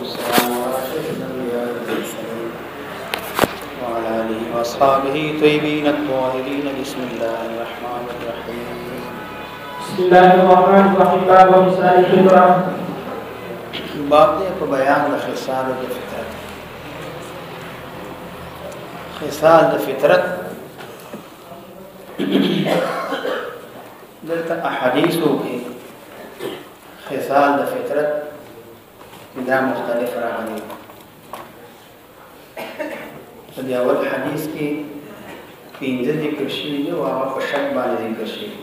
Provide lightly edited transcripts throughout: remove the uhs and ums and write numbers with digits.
والسلام على أشرف الأنبياء والمرسلين وعلى آله وأصحابه طيبين الطاهرين. بسم الله الرحمن الرحيم. بسم الله الرحمن الرحيم. باب مثال الفطرة. باب دې په بیان د خصال د فطرت. خصال د فطرت دلته احادیثو کې خصال د فطرت دا مختلف راغلي. په دې اول حدیث کې پنځه ذکر شوي دي او هغه په شک باندې ذکر شوي.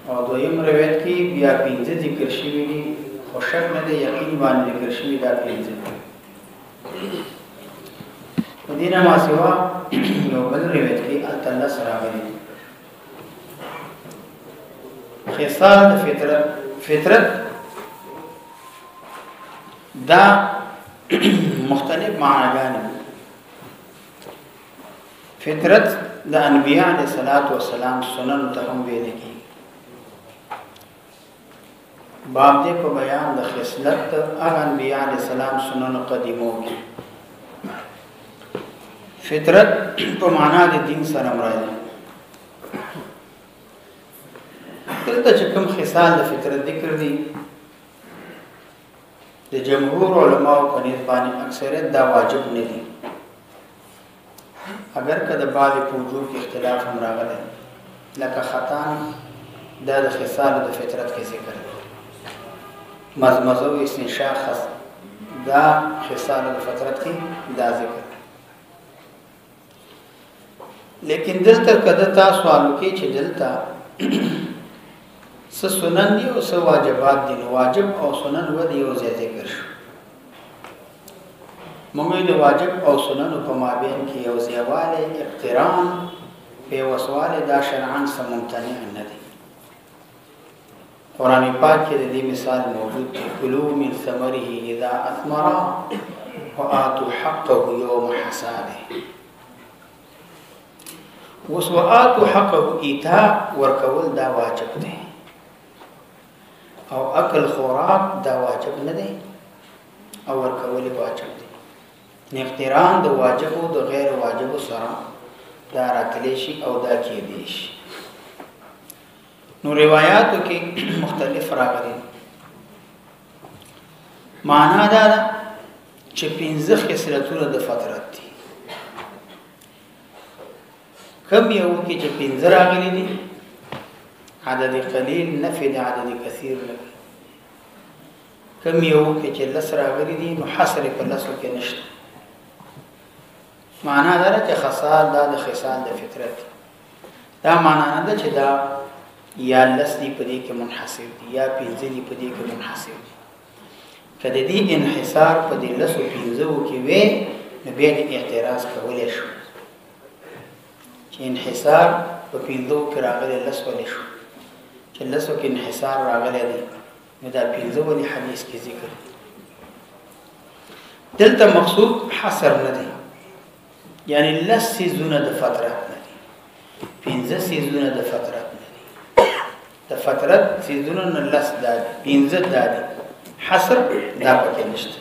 او دویم روایت کې بیا پنځه ذکر شوي دي خو شک نه دی، یقین باندې ذکر شوي دا پنځه. په دې نه ما سوا یو بل روایت کې اتلس راغلي. خصال د فطرت دا مختلف معناګانې. فطرت د انبیاء علیه الصلاۃ والسلام سنن ته هم ویل کېږي. باب دې په بیان د خصلت هغه انبیاء علیه السلام سنن قدیمو کې. فطرت په معنا د دین سره مراد ده. دلته چې کوم خصال د فطرت ذکر دي د جمهور علماء په نسبت باندې اکثریت دا واجب نه دي، اگر که د بعض وجوه کې اختلاف هم راغلی، لکه ختان دا د خصال د فطرت کې ذکر دی. مزمزه و استنشاق دا خصال د فطرت کې دا ذکر. لیکن دلته کده تاسو سوالو کې چې دلته څه سنن دي او څه واجبات دي، نو واجب او سنن و دي یو ځای ذکر شو. موږ د واجب او سنن په مابین کې یو ځایواله اقتران په وسواله دا شرعاً څه ممتنع نه دي. قرآن پاک کې د دې مثال موجود دی: کلوا من ثمره اذا اثمر وآتوا حقه يوم حصاده. اوس وآتوا حقه ایتاء ورکول دا واجب دی او اکل خوراک دا واجب نه دی او ورکول واجب دی. اقتران د واجب او د غیر واجب سره دا راتلی شي او دا کېدی شي. نو روایاتو کې مختلف راغلي. معنا دا ده چې پنځه خصلتونه د فطرت دي. کم یو کې چې پنځه راغلي دي، عدد قلیل نفي د عدد کثیر لګي. کم یو کې چې لس راغلي دي، نو حصر په لسو کې نشته. معنا دا ده چې خصال دا د خصال د فطرت دي. دا معنا نه ده چې دا یا لس دی په دې کې منحصر دي یا پنځه دی په دې کې منحصر دي. کله دې انحصار په دې لسو پنځو کې وي، نو بیا دې اعتراض کولای شو چې انحصار په پنځو کې راغلی، لس ولې شو؟ چې لسو کې انحصار راغلی دی، نو دا پنځه ولې حدیث کې ذکر دی؟ دلته مقصود حصر نه دی، یعنی لس سیزونه د فطرت نه دي، پنځه سیزونه د فطرت د فطرت سیزونه نه لس دا دي، پنځه دا دي، حصر دا پکې نشته.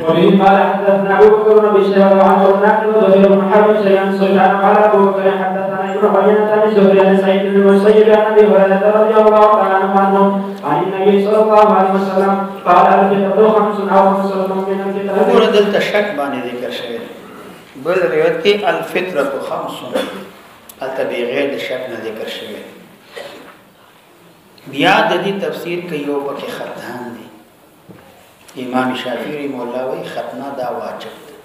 وبه قال حدثنا ابو بكر بن شيبه وعمر بن نافع وزهير بن حرب سفيان سفيان قال ابو بكر حدثنا ابن عيينة عن الزهري عن سعيد بن المسيب عن ابي هريره رضي الله تعالى عنه عن النبي صلى الله عليه وسلم قال الفطر خمس او خمسة من الفطر. وګوره دلته شک باندې ذکر شوی دی. بل روایت کې الفطرة خمس، هلته بغیر د شک نه ذکر شوی دی. بیا د دې تفسیر کوي یو پکې ختان دی. امام شافعی رحمه الله وی ختنه دا واجب ده.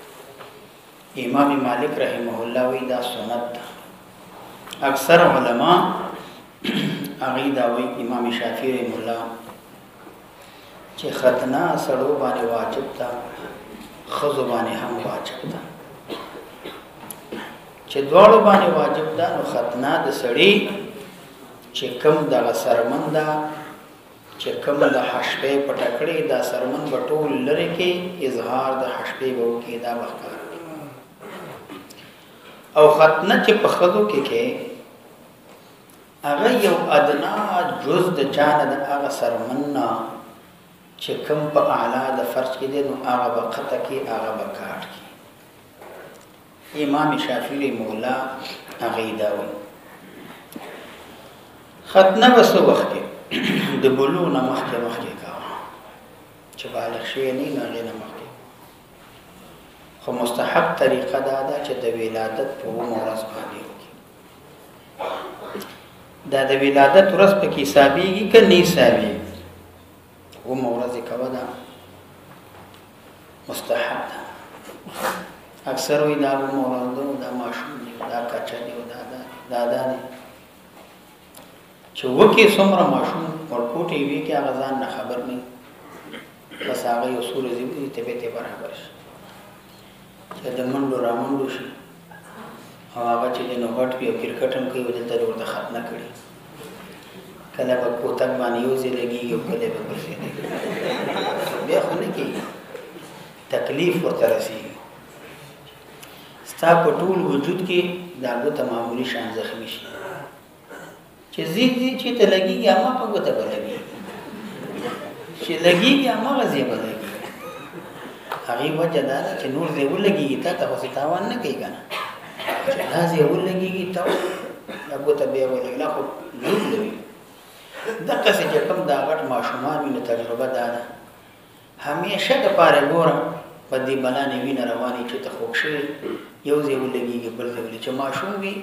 امام مالک رحمه الله وی دا سنت ده. اکثر علما هغه دا وی امام شافعی رحمه الله چې ختنه سړو باندې واجب ده، خزو باندې هم واجب ده. چې دواړو باندې واجب ده، نو ختنه د سړی چې کم د سرمن دا چې کم د حشبې پټکړې دا سرمن بټول لري کې اظهار د حشبې وو کې دا وکړ. او ختنه چې په خدو کې هغه یو ادنا جز د چانه د هغه سرمن چې کوم په اعلی د فرض کې دی نو هغه به قطع کې هغه به کاټ کې. امام شافعي مولا هغه دا وایي ختنه به څه وخت کې د بلوغ نه مخکې کوه چې بالغ شوی نه وي، هغې نه مخکې. خو مستحب طریقه دا ده چې د ولادت په 9 ورځ باندې وکړي. دا د ولادت ورځ پکې حسابېږي که نه حسابېږي؟ 9 ورځې کوه، دا مستحب ده. اکثر وایي دا 9 ورځ ده، دا ماشوم دی، دا کچه دی، دا دی چې وکې څومره ماشوم ورکوټې وي کې هغه ځان نه خبر نه بس هغه یو څو ورځې وي طبیعت یې برابر شي چې د منډو رامنډو شي او هغه چې دی نو غټ وي او کرکټ هم کوي دلته ورته ختنه کړي. کله به کوتک باندې یو ځای لګېږي او کله به بل ځای لګېږي، بیا خو نه کېږي، تکلیف ورته رسېږي. ستا په ټول وجود کې دا ګوته معمولي شان زخمي شي چې زیږي چې ته لګېږي اما په ګوته به لګېږي، چې لګېږي هماغه ځای به لګېږي. هغې وجه دا ده چې نور ځای ولګېږي تا ته خو تاوان نه کوي که نه، چې دا ځای ولګېږي ته دا ګوته بیا ولګي لا خو لور لوي. دقسې چې کوم دا غټ ماشومان وي نو تجربه دا ده همیشه دپاره ګوره په دې بلانې وینه روانې چې ته خوږ شوې یو ځای ولګېږي بل ځای ولګي. چې ماشوم وي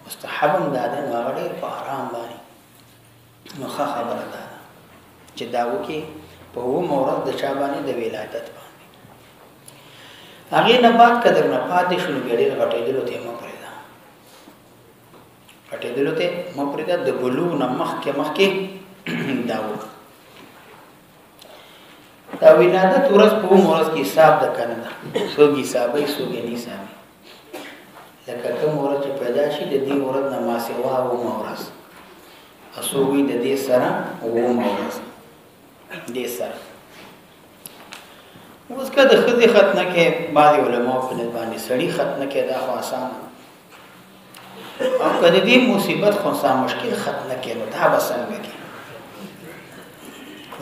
مستحب هم دا ده نو هغه ډېر په ارام باندې نو ښه خبره دا ده چې دا وکړي په 9 ورځ د چا باندې د ولادت باندې. هغې نه بعد که درنه پاتې شو نو بیا ډېر غټېدلو ته یې مه پرېږده، غټېدلو ته مه پرېږده، د بلوغ نه مخکې دا وکړه. دا ولادت ورځ په 9 ورځ کې حساب ده که نه ده، څوک حسابوي څوک یې نه حسابوي. لکه کوم ورځ چې پیدا شي د دې ورځ نه ماسېوا 9 ورځ، او څوک وایي د دې سره 9 ورځ دې سره. اوس که د ښځې ختنه کې بعضې علماو په نسبت باندې سړي ختنه کې دا خو اسانه، او که د دې مصیبت خونسا مشکل ختنه کې نو دا به څنګه کې،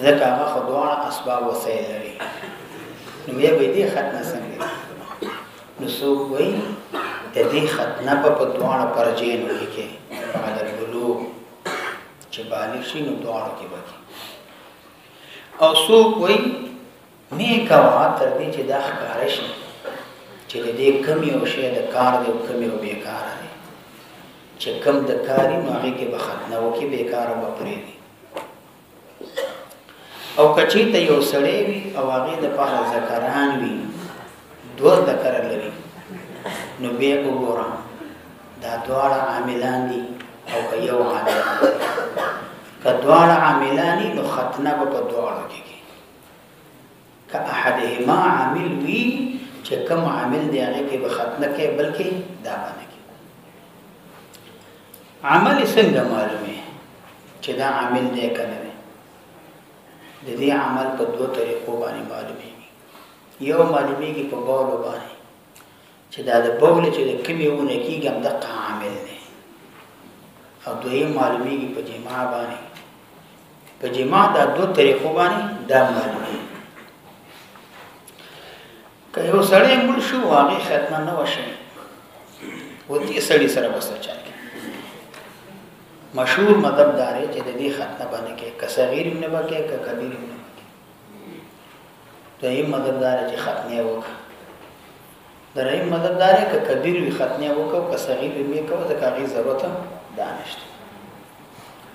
ځکه هغه خو دواړه اسباب وسایل لري، نو بیا به دې ختنه څنګه نو څوک وایي د دې ختنه به په دواړه پرجینو کې کې بعد البلوغ چې بالغ شي نو دواړو کې به کې. او څوک وایي مې کوه تر دې چې دا ښکاره شي چې د دې کم یو شی د کار دی او کم یو بېکاره دی، چې کم د کاري نو هغې کې به ختنه وکړي، بېکاره به پرېږدي. او که چېرته یو سړی وي او هغې دپاره ذکران وي 2 ذکره لري نو بیا وګوره دا دواړه عاملان دي او که یو عامل که دواړه عاملان دي نو ختنه به په دواړو کې کېږي. که احدهما عامل وي چې کوم عامل دی هغې کې به ختنه کوي بلکې دا به نه کوي. عمل څنګه معلومې چې دا عامل دی که نه دی؟ د دې عمل په 2 طریقو باندې معلومېږي. یو معلومېږي په بولو باندې چې دا د بول چې د کومې ونه کېږي همدغه عامل دی، او دویم معلومېږي په جماع باندې. په جماع دا 2 طریقو باندې دا معلومېږي. که یو سړی مړ شو هغې ختنه نه وه شوې و دې سړي سره به څه چل کړي؟ مشهور مذهب دا دی چې د دې ختنه به نه کوي، که صغیر هم نه به کوي که کبیر هم نه به کوي. دویم مذهب دا دی چې ختنه یې وکړه. دریم مذهب دا دی که کبیر وي ختنه یې وکړه او که صغیر وي مې کوه، ځکه هغې ضرورت هم دا نشته.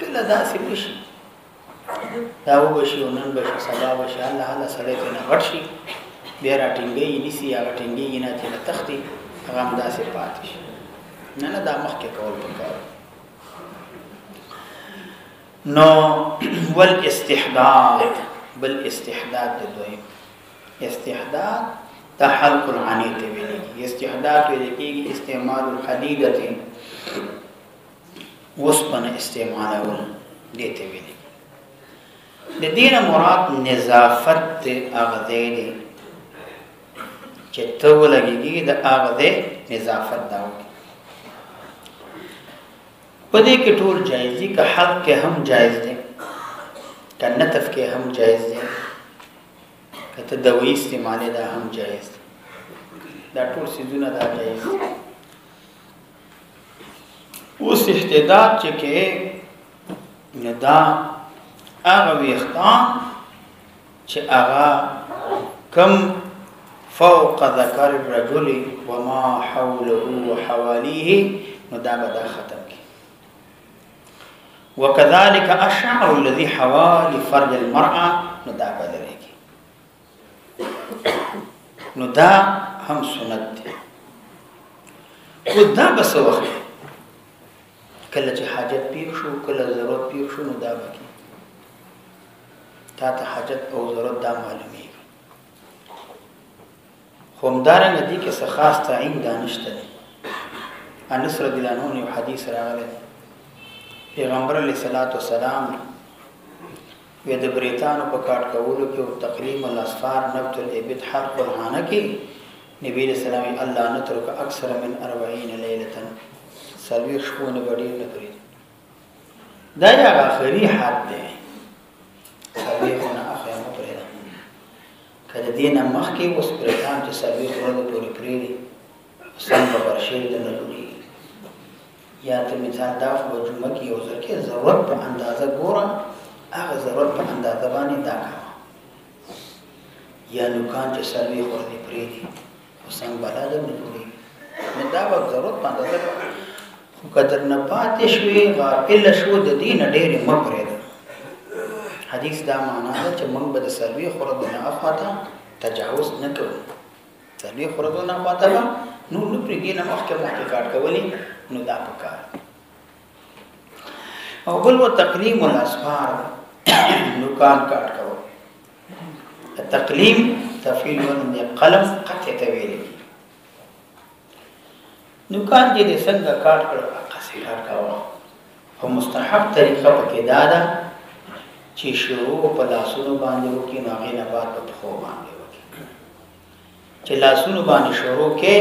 کله داسې وشي دا وبه شي او نن به شي سبا به شي الله الله سړی ترېنه غټ شي بیا راټینګوي نیسي هغه ټینګېږي نه ترېنه تښتي هغه همداسې پاتې شي. نه نه دا مخکې کول پکار. نو والاستحداد بل استحداد د دویم استحداد تا حلق العنی ته ویل کېږي. استحداد ویل کېږي استعمال الحدیدة وسپنه استعمالول دې ته ویل کېږي. د دې نه مراد نظافت د هغه ځای دی چې ته ولګېږي د هغه ځای نظافت دا وکړي. په دې کې ټول جایز دي، که حلق کې هم جایز دی، که نتف کې هم جایز دی، کته دوی استعمال دا هم جایز دا ټول سيزونه دا جایز اوس احتداد چې کې دا هغه وختان چې هغه کم فوق ذکر الرجل وما حوله وحواليه نو دا به دا ختم کی وكذلك الشعر الذي حوالي فرج المرأة نو دا به لريږي نو دا هم سنت دی خو دا بس وخت کله چې حاجت پیښ شو کله ضرورت پیښ شو نو دا به تا ته حاجت او ضرورت دا معلومي خو همدارنګه دي کې څه خاص تعین دانشته دي انس رضی الله عنه یو حدیث راغلی پیغمبر علیه الصلاۃ والسلام وی د بریتانو په کاټ کولو کې او تقریم الاسفار نبت الابد حلق الحانه کې نبی رسول الله الله نترک اکثر من 40 ليله سلوی شپونه غړي نه کړی دا یا اخري حد دی سلوی خونه اخر نه پرې ده کله دینه مخکې اوس پرېتام چې سلوی خونه پورې پرې دي سم په ورشي د نه لوري یا ته مثال دا په جمعه کې یو ځل کې ضرورت په اندازه ګوره هغه ضرورت په اندازه باندې دا کوه یا نوکان چې سلوی خونه پرې دي سم بالا د نه لوري نه دا به ضرورت په اندازه خو قدر نه پاتې شوې غافل شو د دین ډېرې مپرې ده حدیث دا معنا ده چې موږ به د سلوي خوردونه اخواته تجاوز نه کوو سلوي خوردونه اخواته نو پرېږدي نه مخکې کاټ کولی نو دا پکار او بل و تقلیم الاسفار نوکان کاټ کوو تقلیم تفعیل ون قلم قطع تویل نوکان چې د څنګه کاټ کړو قصې کاټ کوو او مستحب طریقه پکې دا ده چې شروع په لاسونو باندې وکي نو هغه نه بعد په خو باندې وکي چې لاسونو باندې شروع کې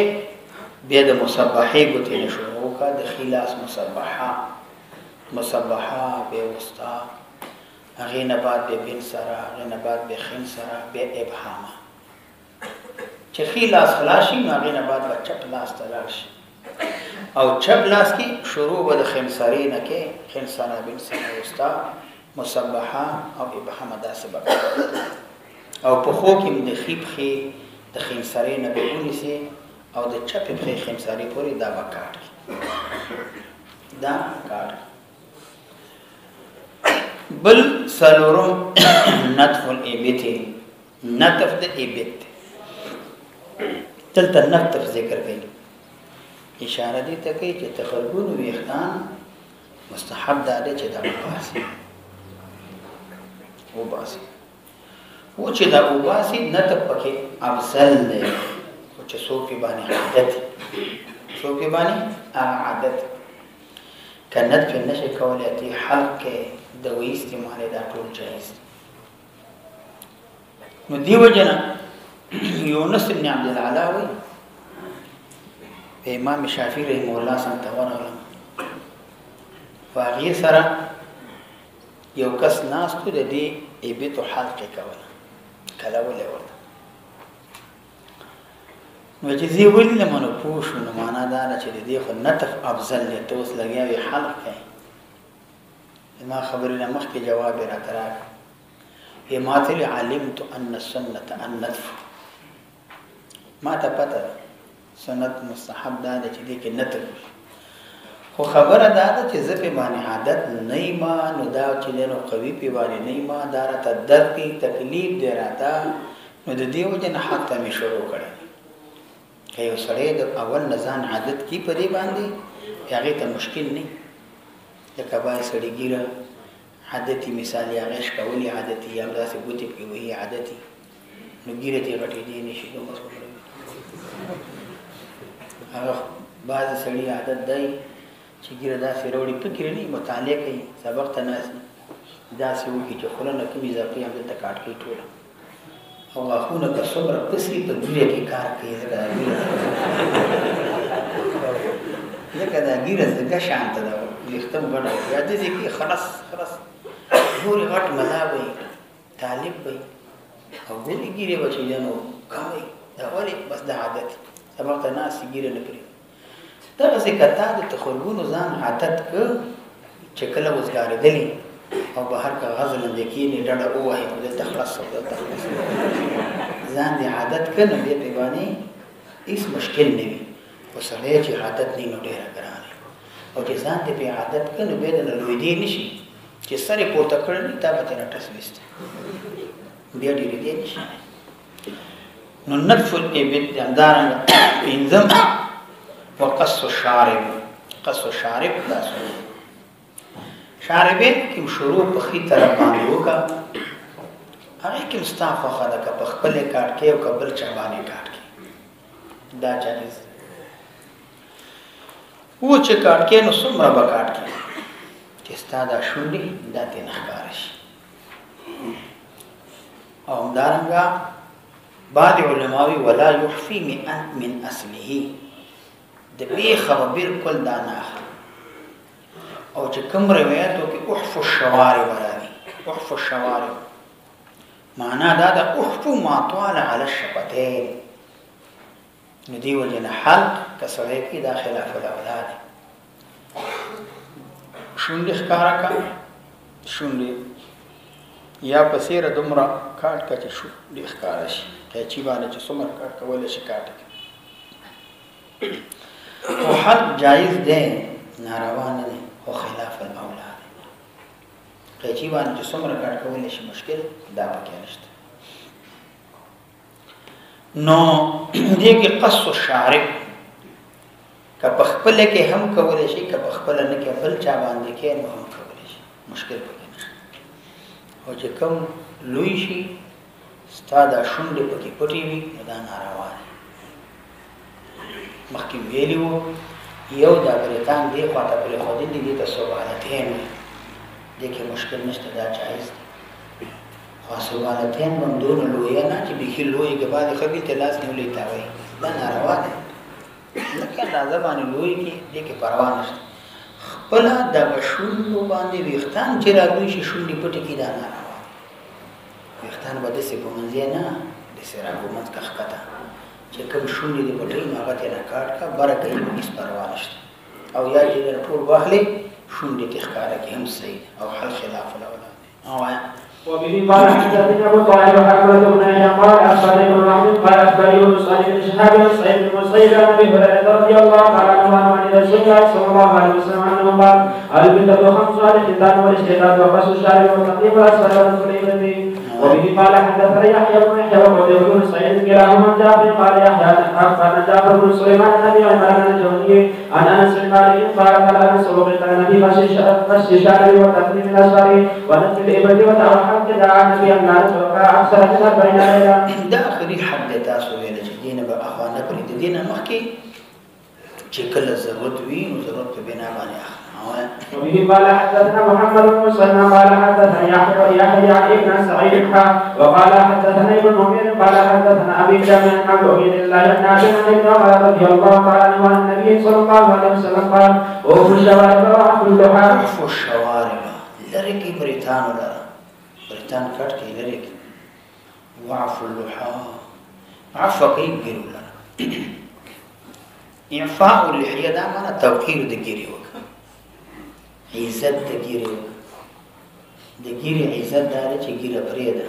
بیا د مسبحې ګوتې نه شروع کا د خلاص مسبحه به وسطا هغه نه بعد به بن سره هغه نه بعد به خن سره به ابهام چې خلاص خلاصي نو هغه نه بعد به چپ لاس تلاړ شي او چپ لاس کې شروع به د خنسرې نه کې خنسانه بن سره وسطا مسبحه او ابهام دا سبب او په خو کې د خیب خي د خنسرې نه به ونیسي او د چپ په خنسرې پورې دا وکړ دا کار بل سلورم نطف الابت نطف د ابت تلته نطف ذکر کوي اشاره دي ته کوي چې تخربون ویختان مستحب ده چې دا وباسي و چې دا وباسي نطف پکې افضل دی او چې صوفي باندې عادت کنت په نشه کولای تی حلق د وې استعمال دا ټول جایز نو دیو جنا یونس بن عبد العلاوي امام شافعي رحمه الله سنت ورغلم واغي سره یو کس ناس ته د دې ایبت حلق کوله کله ولې ورته نو چې زی ولې نه مونږ پوښو نو معنا دا چې دې خو نطف افضل له توس لګیاوي حلق کوي ما خبرې نه مخکې جواب را تراک ما ته علمت ان السنه النطف ما ته پته سنت مستحب دا چې دې کې نطف خو خبره دا ده چې زه په باندې عادت نه ما نو دا چې نو قوي په باندې نه ما دا راته درد تکلیف دی راته نو د دې وجه نه حق ته مې شروع کړی که یو سړی د اول نزان عادت کی په دې باندې هغه ته مشکل نه لکه باندې سړی ګیره عادتي مثال یا غش کولی عادتي یا داسې ګوتې کې وایي عادتي نو ګیره دې غټې دي نشي نو مسله هغه بعض سړی عادت دی چې ګیره داسې وروړي فکر نه مطالعه کوي سبق ته ناسي داسې وکړي چې خلنه کومې ځکه هم د کاټ کې ټول او غاښونه که څومره پسې په ګیره کې کار کوي ځکه دا ګیره ځکه شانته ده ویښتم ګډه یا دې کې خلاص نورې غټ ملا وي طالب وي او ګوري ګیره بچی جنو کمي دا ولې بس د عادت سبق ته ناس ګیره نه پری دا څه کته د تخرګونو ځان عادت ک چې کله وزګاردلی او بهر کا غزل اندکینی ډډه وای او د تخلص او د تخلص ځان دی عادت کنه دې په باندې هیڅ مشکل نه وي وسړی چې عادت نه نو ډیره ګرانه او چې ځان دې په عادت کنه به د لوی دی نشي چې سره پورته کړل تا به تر تاسوست بیا دې دې نشي نو نطف الابد دارنګ انزم وقص الشارب قص الشارب تاسو شاربه کوم شروع په خي طرف باندې وکا هغه کوم ستافه خلک په خپل کاټ کې او قبل چا باندې کاټ کې دا جایز و چې کاټ کې نو څومره به کاټ کې چې ستاده شونډې دا ته نه ښکار شي او دارنګه بعض علماوی ولا يخفي من اصله د بیخه بالکل دا نه او چې کوم روایتو کې احف الشوارب راځي احف الشوارب معنا دا د احف ما طال على الشفتين ندی وجنه حلق کسره کې دا خلاف الاولاد شونډې ښکارا کا شونډې یا پسیره دومره کاټ کا چې شونډې ښکارا شي چې باندې چې څومره کاټ کول شي کاټ او حلق جایز ده ناروا نه ده او خلاف الاولاد چې باندې چې څومره کاټ کول شي مشکل دا پکې نشته نو دې کې قص الشارب که خپل کې هم کول شي که خپل نه کې بل چا باندې کې نو هم کول شي مشکل پکې نشته او چې کوم لوی شي ستاده شونډې پکې پټي وي دا ناروا ده مخکې ویلو یو دا بریتان دی خواته پر خودی دی ته سوالتین دي کې مشکل نشته دا جایز دی خو سوالتین باندې لوی نه چې به لوی کې بعد خبي تلاس نه لیتا وي دا ناروا ده لکه دا زبانه لوی کې دي کې پروا نشته خپل د شونډو باندې ویختان چې راوي شي شونډې پټې کې دا ناروا ویختان باندې څه کومځي نه د سره کومت کخکته چې کوم شونډې دې پټې نه هغه ته کاټ کا برکه یې هیڅ پروا نشته او یا چې ټول واخلې شونډې ته ښکارا کې هم صحیح او حل خلاف الاولاد او وبه قال حدثنا ابو طالب حكمة بن هشام قال اخبرني ابن وهب قال اخبرني يونس عن ابن شهاب عن سعيد بن المسيب عن ابي هريره رضي الله تعالى عنه عن رسول الله صلى الله عليه وسلم انه قال البدع خمس على الختان والاستعداد وقص الشارب والتقليم والاسفل والسليمه وبه قال حدثنا يحيى بن يحيى وقتيبة بن سعيد كلاهما عن جابر قال يحيى عن جابر بن سليمان عن ابي عمران الجهني عن انس بن مالك قال قال انس وقت النبي قص الشارب والتقليم الاسفل ونتف الابل وتوحد دعا النبي ان لا تتوقع اكثر من 40 ليله دا اخري حد تاسو ویل چې دینه به اخوانه پرې د دینه مخکې چې کله ضرورت وي نو ضرورت په بنا باندې وبه قال حدثنا محمد بن مسلم قال حدثنا يحيى عن ابن سعيد وقال حدثنا ابن نمير قال حدثنا ابي جامع عن عبيد الله بن عبد بن عمر رضي الله تعالى عنه عن النبي صلى الله عليه وسلم قال اوفوا الشوارب وعفوا اللحى اوفوا الشوارب لرکی بریتان ولا بریتان کټ کې لرکی وعفوا اللحى عفوا کې ګیرول انفاء اللحيه دا معنا توقير د ګیری عزت د ګیره د ګیره عزت دا چې ګیره پرې ده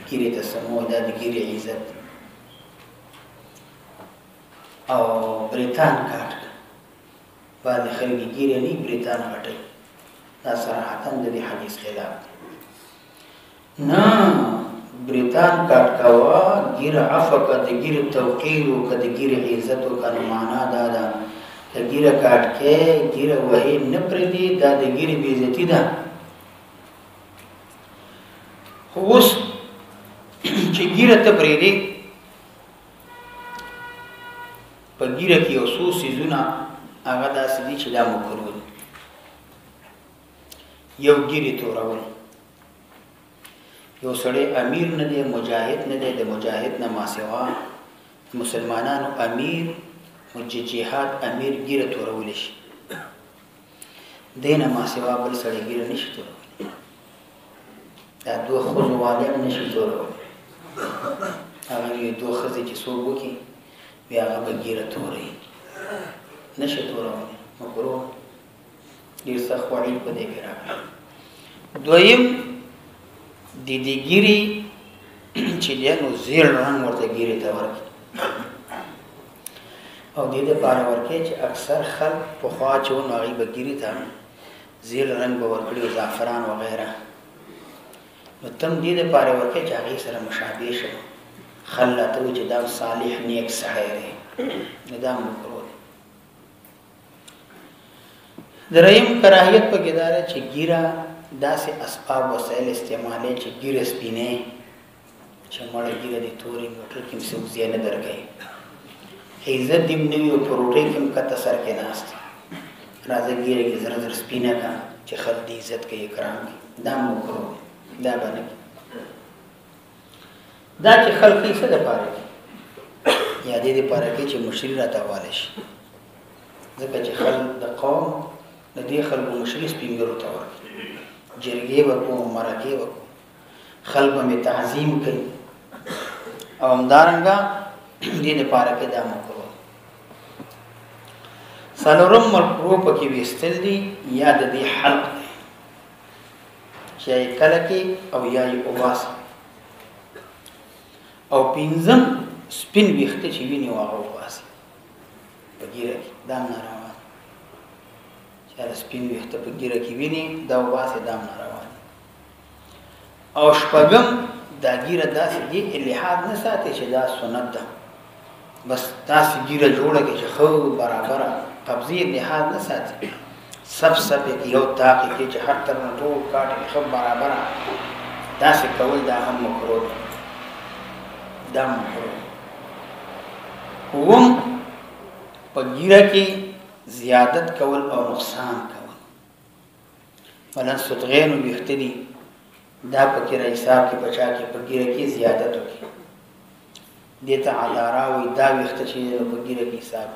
ګیره ته سمو دا د ګیره عزت او بریتان کاټ باندې خلک ګیره نه بریتان کاټي دا صراحتا د دې حدیث خلاف نه بریتان کاټ کوا ګیره عفق د ګیره توقیر او د ګیره عزت او کنه معنا دا ده ګیره کاټ کې ګیره وهي نه پردي دا د ګیره بې عزتي ده خو اوس چې ګیره ته پردي په ګیره کې یو څو څیزونه هغه داسې دي چې دا مکروه دي یو ګیره تورول یو سړی امیر نه دی مجاهد نه دی د مجاهد نه ماسوا مسلمانانو امیر جهاد امیر ګیره تورول شي دینه ما سوا بل سړی ګیره نشي تورول دا دوه خو والیم نشي تورول هغه یې دوه ښځې چې څوک وکړي بیا هغه به ګیره توروي نشي تورولی مکروه ډېر سخت وعید په دې کې راغلی دویم د دې ګیرې چې دی نو زیړ رنګ ورته ګیرې ته ورکړي او دې دپاره ورکړي چې اکثر خلک پخوا چې و نو هغوی به ګیرې ته زیړ رنګ به ورکړي او زعفران وغیره نو تم دې دپاره ورکړي چې هغې سره مشابه شي خل راته وایي چې دا صالح نیک سړی دی نو دا مکروه دی دریم کراهیت پکې دا دی چې ګیره داسې اسباب وسایل استعمالوي چې ګیره سپینې چې مړه ګیره دې تورې موټر کې هم څوک ځای نه درکوي عزت دې هم نه وي او په روټۍ کې هم کته سر کې ناست راځه ګیره کې زر زر سپینه کړه چې خلک دې عزت کوي اکرام کوي دا مکروه دی دا به نه کوي دا چې خلک یې څه دپاره کوي یا دې دپاره کوي چې مشري راته حواله شي ځکه چې خلک د قوم د دې خلکو مشري سپین ږیرو ته ورکړي جرګې به کوو مرکې به کوو خلک به مې تعظیم کوي او همدارنګه دې دپاره کې دا مکروه څلورم مکروه پکې ویستل دي یا د دې حلق دی چې یا یې کله کې او یا یې وباسه او پنځم سپین ویښته چې ویني هغه وباسي په ږیره کې دا هم ناروا دی چې هغه سپین ویښته په ږیره کې ویني دا وباسي دا هم ناروا دی او شپږم دا ږیره داسې دي لحاظ نه ساتي چې دا سنت ده بس داسې ږیره جوړه کړي چې ښه برابره قبضې لحاظ نه ساتي سب کې یو طاق کې چې هر طرف نه ټول کاټ کې ښه برابره داسې کول دا هم مکروه دی دا مکروه اووم په ږیره کې زیادت کول او نقصان کول مثلا صدغین ویښته دي دا پکې را حساب کې بچا کې په ږیره کې زیادت وکړي دې ته عذارا وایي دا ویښته چې په ږیره کې حساب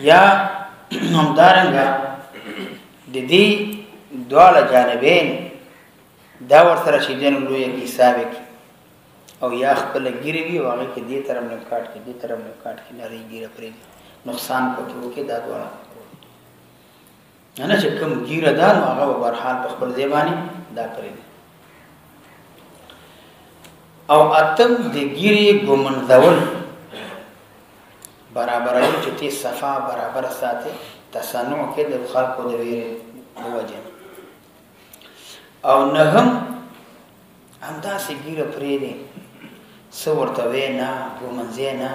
یا همدارنګه د دې دواړه جانبین دا ورسره چې دی نو لویه کې حساب وکړي او یا خپله ږیره وي او هغې کې دې طرف نه کاټ کړي دې طرف نه کاټ کړي نرۍ ږیره پرېږدي نقصان پکې وکړي دا دواړه نه چې کوم ږیره ده نو هغه به برحال په خپل ځای باندې دا پرېږدي او اتم د ږیرې ګمنځول برابروي چې ته صفا برابر ساتي تصنع کې د خلکو د ویرې د وجې او نهم همداسې ږیره پرېږدي څه ورته وی نه ګمنځې نه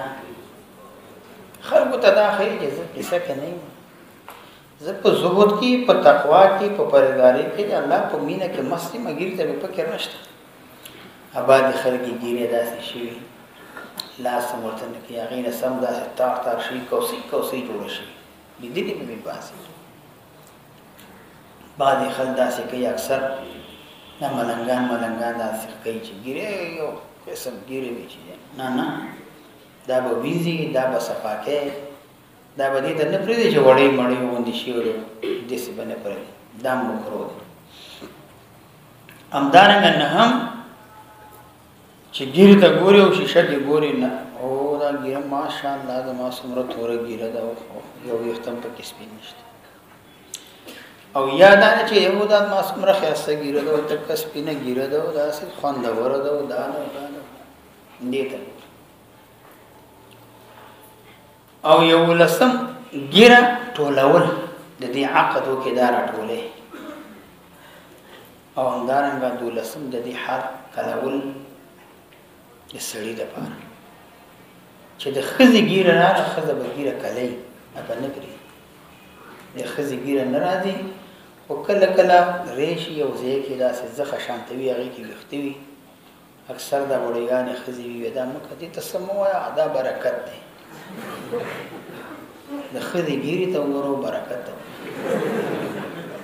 خلکو ته دا ښایي چې زه کیسه کې نه یم زه په زهد کې په تقوا کې په پرهیزګارۍ کې د الله په مینه کې مست یم ږیرې ته مې فکر نشته ابادې خلک یې ږیرې داسې شوي لاس هم ورته نه کوي هغې نه سم داسې تاق تاق شوي کوسۍ کوسۍ جوړه شوي لیدلې مې مې باسي بعضې خلک داسې کوي اکثر دا ملنګان داسې کوي چې ږیرې یو قسم ږیرې وي چې نه نه دا به ویزي دا به صفا کوي دا به دې ته نه پرېږدي چې وړۍ مړۍ غوندې شي او داسې به نه پرېږدي دا مکروه دی همدارنګه نه هم چې ږیرې ته ګوري او شیشه دې ګوري نه او دا ږیره ماشاءالله زما څومره توره ږیره ده یو ویښته هم پکې سپین نشته او یا دا نه چې یو دا ما څومره ښایسته ږیره ده او تکه سپینه ږیره ده او داسې خوندوره ده او دا نه دې ته او یو لسم ږیره ټولول د دې عقد وکړي دا راټولې او همدارنګه دولسم د دې حد کلول د سړي دپاره چې د ښځې ږیره راغله ښځه به ږیره کلی به نه پرېږدي د ښځې ږیره نه راځي خو کله کله ریشي یو ځای کې داسې زخه شانته وي هغې کې ویښته وي اکثر دا وړیګانې ښځې وي دا مه کوه دې ته څه مه وایه دا برکت دی د ښځې ږیرې ته وګورو برکت دی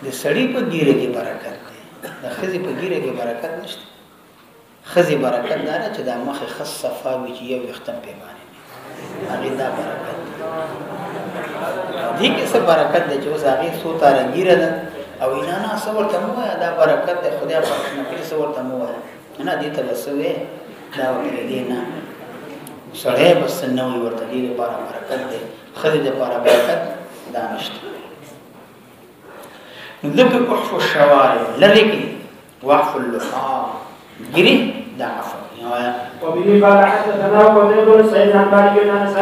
د سړي په ږیره کې برکت دی د ښځې په ږیره کې برکت نشته ښځې برکت دا ده چې دا مخې ښه صفا وي چې یو ویښته هم پې باندې وي هغې دا برکت دی دې کې څه برکت دی چې اوس هغې څو تاره ږیره ده او نه څه ورته مه وایه دا برکت دی خدای پاک نه کړي څه ورته مه وایه نه دې ته به څه وایې دا وکړې نه سړی بس نوې ورته دې لپاره برکت دی خدای دې لپاره برکت دا نشته ذکر وقف الشوارع لري کې وقف اللحى ګری دا عفو وبه قال حدثنا قتيبة بن سعيد عن مالك بن انس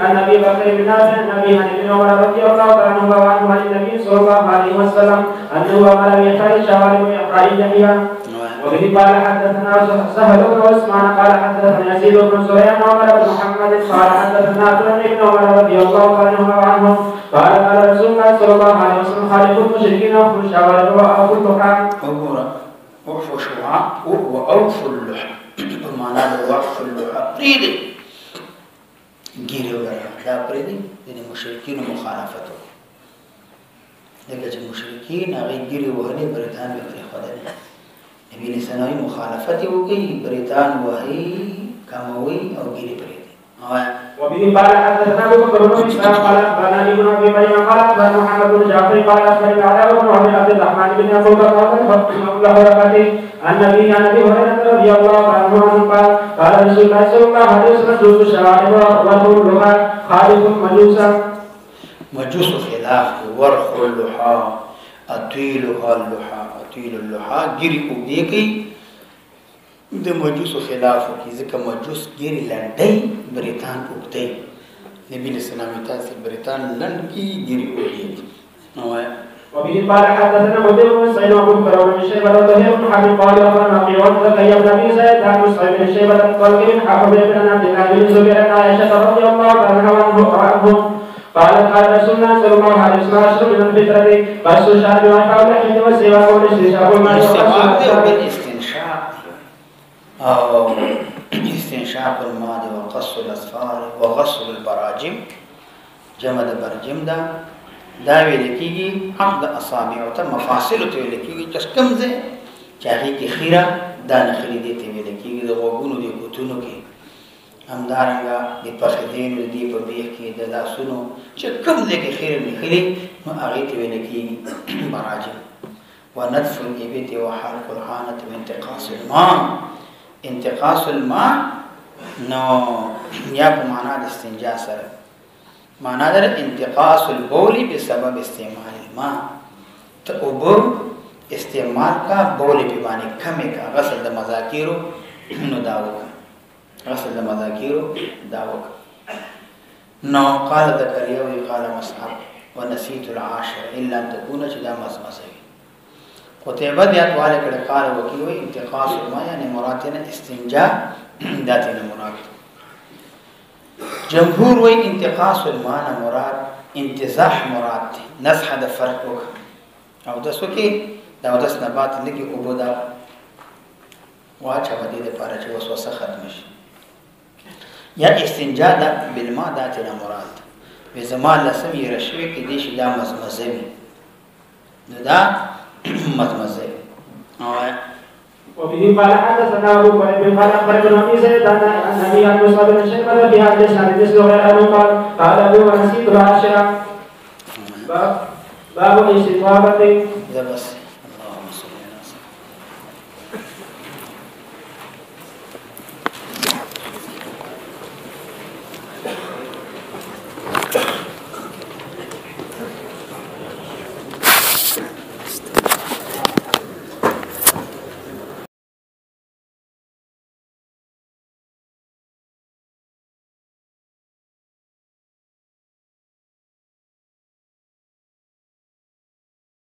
عن ابي بكر بن نافع عن ابي حنيفه عمر رضي الله تعالى عنه وعنه عن النبي صلى الله عليه وسلم انه امر باخراج الشوارع واقراء الجميع. وبه قال حدثنا سهل بن عثمان قال حدثنا يزيد بن سفيان عمر بن محمد قال حدثنا عبد بن عمر رضي الله تعالى عنه قال قال رسول الله صلى الله عليه وسلم خالقوا المشركين واخرجوا الشوارع واوفوا اللحى. وقف الشوعاء واوفوا اللحى بمعنى وقف اللحى قيدي ګیره وګړه دا پرې دي د مشرکین مخالفت دغه چې مشرکین هغه ګیره وهلي برتان به پرې خدای نبی لسانوي مخالفت وکي برتان وهي کموي او ګیره پرې دي وبه قال حدثنا ابو بكر بن اسحاق قال اخبرنا ابن ابي مريم قال اخبرنا محمد بن جعفر قال اخبرني علاء بن عبد الرحمن بن ابي بكر الله بركاته النبي عن ابي هريره رضي الله عنه قال قال رسول الله صلى الله عليه وسلم جوز الشوارع وطول اللحى خالق مجوسا مجوس خلاف ورخ اللحى اطيلها اللحى ګری کو دی کی د مجوس خلاف کی ځکه مجوس ګری لنډي بریتان وکړي نبی اسلام تاسو بریتان لنډ کی ګری وکړي نو وبه قال حدثنا قتيبة بن سعيد وابو بكر بن شيبة وزهير بن حرب قال اخبرنا في وقت ايام النبي زيد بن مصعب بن شيبة قال بن حرب بن عبد الله بن زبير عن عائشة رضي الله عنها عنهم قالت قال رسول الله صلى الله عليه وسلم اشرب من الفطرة قص الشعر وحول اللحية والسواك والاستنشاق والماء الاستنشاق او استنشاق الماء وقص الاظفار وغسل البراجم جمع برجم دا ویل کیږي حق د اصابع او ته مفاصل ته ویل کیږي چې کوم ځای چې هغه کې خیره دا نخري دي ته ویل کیږي د غوګونو د کوتونو کې همدارنګه د پخېدینو دی په بیخ کې د لاسونو چې کوم ځای کې خیره نخري نو هغه ته ویل کیږي براجم ونتف الابت وحرق الحانه وانتقاص الماء نو یا په معنا د استنجا سره معنی در انتقاص البول بسبب استعمال الماء تأبو استعمال کا بول پیمانے کمی کا غسل دا مذاکیرو نو داو کا غسل دا مذاکیرو داو کا نو قال ذکریوی قال مصعب ونسیت العاشر الا ان تكون چدا مزمزوی قطعبہ دیات والے کڑے قال وکیوی انتقاص الماء یعنی مراتنا استنجا داتنا مرات جمهور وی انتقاص الماء مراد انتزاح مراد نزح د فرق وک او دسو کې دا داس نبات لګي او بودا واچا باندې د پاره چې وسوسه ختم شي یا استنجاء د بالماء داتنا مراد به زمان لسم یې رشوي کې دي چې دا مزمزه دا مزمزه وبه قال حدثنا ابو بكر قال اخبرنا ابي زيد عن النبي عن مصعب بن شيبة في هذا الشهر مثل غير انه قال ابو ونسيت العاشرة باب الاستطابة